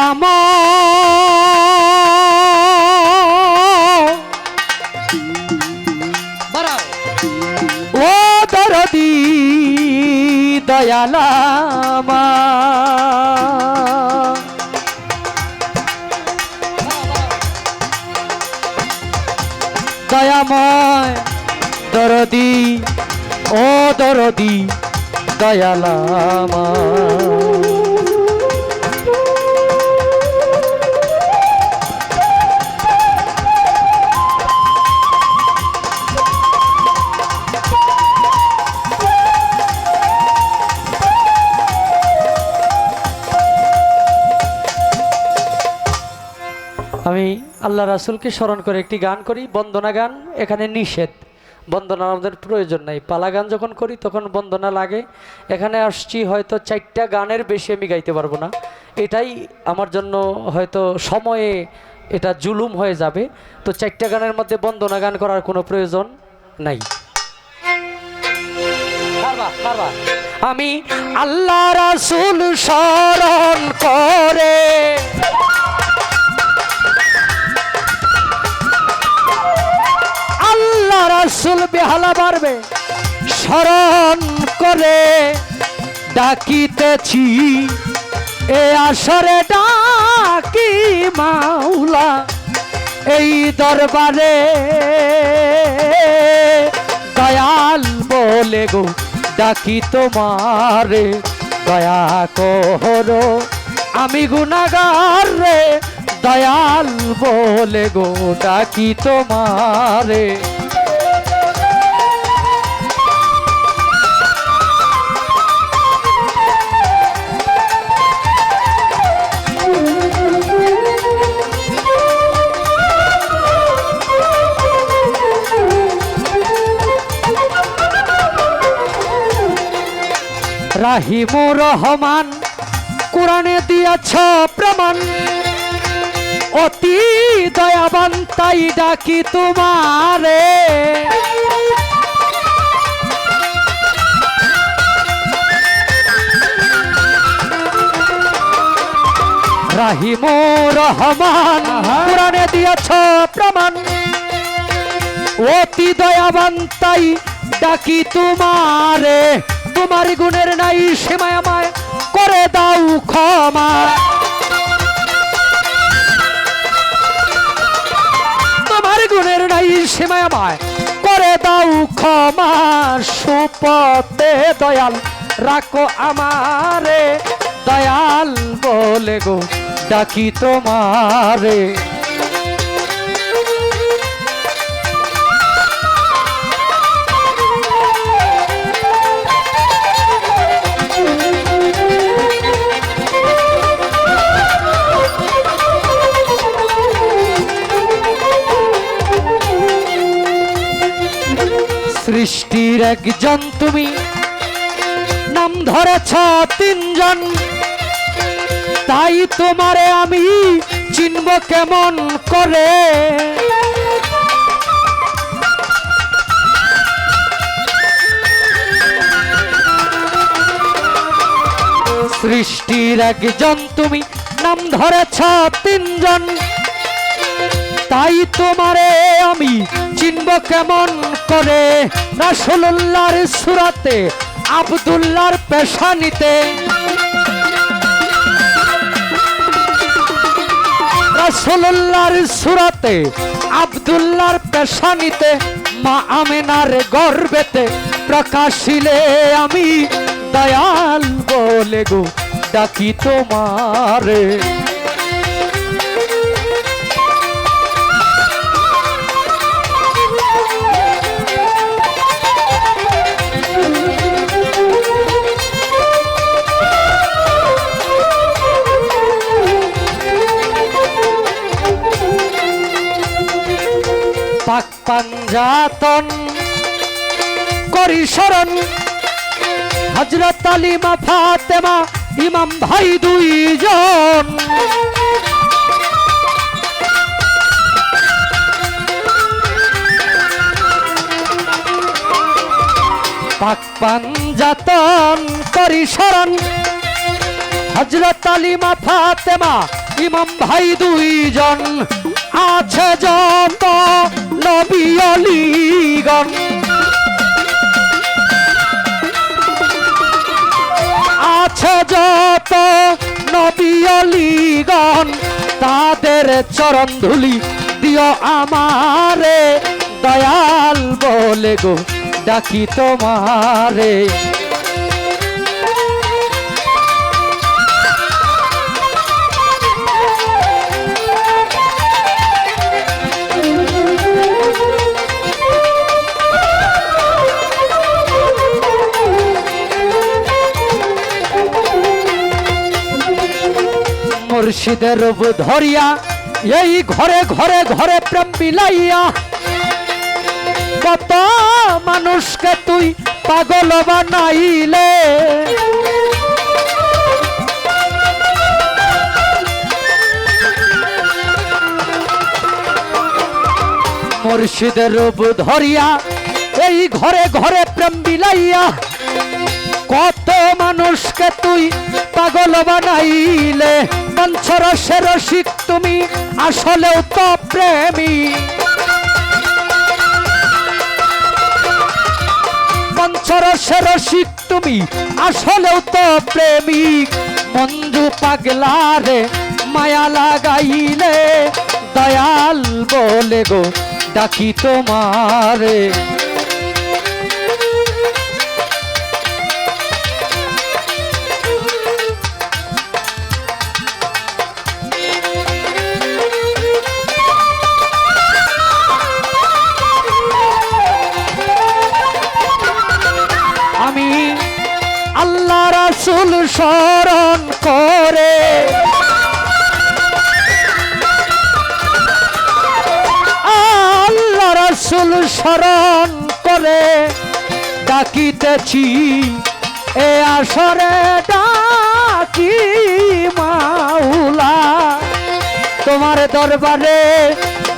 দয়াময় ও দরদি দয়ালামা দয়াময় দরদি ও দরদি দয়ালামা আমি আল্লাহ রাসূলকে স্মরণ করে একটি গান করি, বন্দনা গান। এখানে নিষেধ, বন্দনা আমাদের প্রয়োজন নাই। পালা গান যখন করি তখন বন্দনা লাগে। এখানে আসছি হয়তো 4টা গানের বেশি আমি গাইতে পারবো না, এটাই আমার জন্য হয়তো সময়ে এটা জুলুম হয়ে যাবে। তো 4টা গানের মধ্যে বন্দনা গান করার কোনো প্রয়োজন নাই। আমি আল্লাহ রাসূল স্মরণ করে রাসূল বেহালা পারবে স্মরণ করে ডাকিতেছি এ আসরে ডাকি মাওলা এই দরবারে দয়াল বলে গো ডাকি তোমারে দয়া করো আমি গুনাহগার রে দয়াল বলে গো ডাকি তোমারে রাহিমুর রহমান কোরআনে দিয়াছ প্রমাণ অতি দয়াবান তাই ডাকি তোমারে রাহিমুর রহমান কোরআনে দিয়াছ প্রমাণ অতি দয়াবান তাই ডাকি তোমারে তোমার গুণের নাই সীমায় আমায় করে দাও ক্ষমা তোমার গুণের নাই সীমায় আমায় করে দাও ক্ষমা সুপথে দয়াল রাখো আমারে দয়াল বলে গো ডাকি তোমারে সৃষ্টির একজন তুমি নাম ধরেছ 3 জন তাই তোমারে আমি চিনব কেমন করে সৃষ্টির একজন তুমি নাম ধরেছ 3 জন তাই তোমারে আমি চিনব কেমন করে রাসূলুল্লাহর সূরাতে আব্দুল্লাহর পেশানিতে রাসূলুল্লাহর সূরাতে আব্দুল্লাহর পেশানিতে মা আমিনার গর্ভেতে প্রকাশিলে আমি দয়াল বলে গো ডাকি তোমারে পাক পাঞ্জাতন করি শরণ হযরত আলী মা ফাতেমা ইমাম ভাই 2 জন পাক পাঞ্জাতন করি শরণ হযরত আলী মা ফাতেমা ইমাম ভাই দুইজন আছে যত নবী অলিগণ, আছে যত নবী অলিগণ, তাদের চরণ ধুলি দিও আমারে, দয়াল বলে গো ডাকি তোমারে। মুর্শিদের রূপ ধরিয়া এই ঘরে ঘরে ঘরে প্রেম বিলাইয়া, কত মানুষকে তুই পাগল বানাইলে। মুর্শিদের রূপ ধরিয়া এই ঘরে ঘরে প্রেম বিলাইয়া, কত মানুষকে তুই পাগল বানাইলে। পঞ্চরসের রসিক তুমি আসলেও তো প্রেমী, পঞ্চরসের রসিক তুমি আসলেও তো প্রেমিক। মঞ্জু পাগলারে মায়া লাগাইলে, দয়াল বলে গো ডাকি তোমারে। আমি আল্লাহ রাসূল স্মরণ করে, আল্লাহ রাসূল স্মরণ করে ডাকিতেছি এ আসরে, ডাকি মাওলা তোমার দরবারে,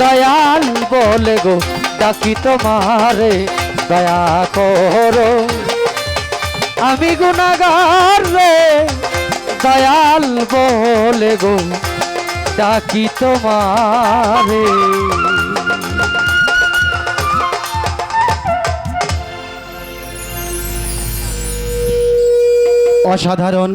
দয়াল বলে গো ডাকি তোমারে, দয়া করো আমি গুনাহগার রে, দয়াল বলে গো ডাকি তোমারে। অসাধারণ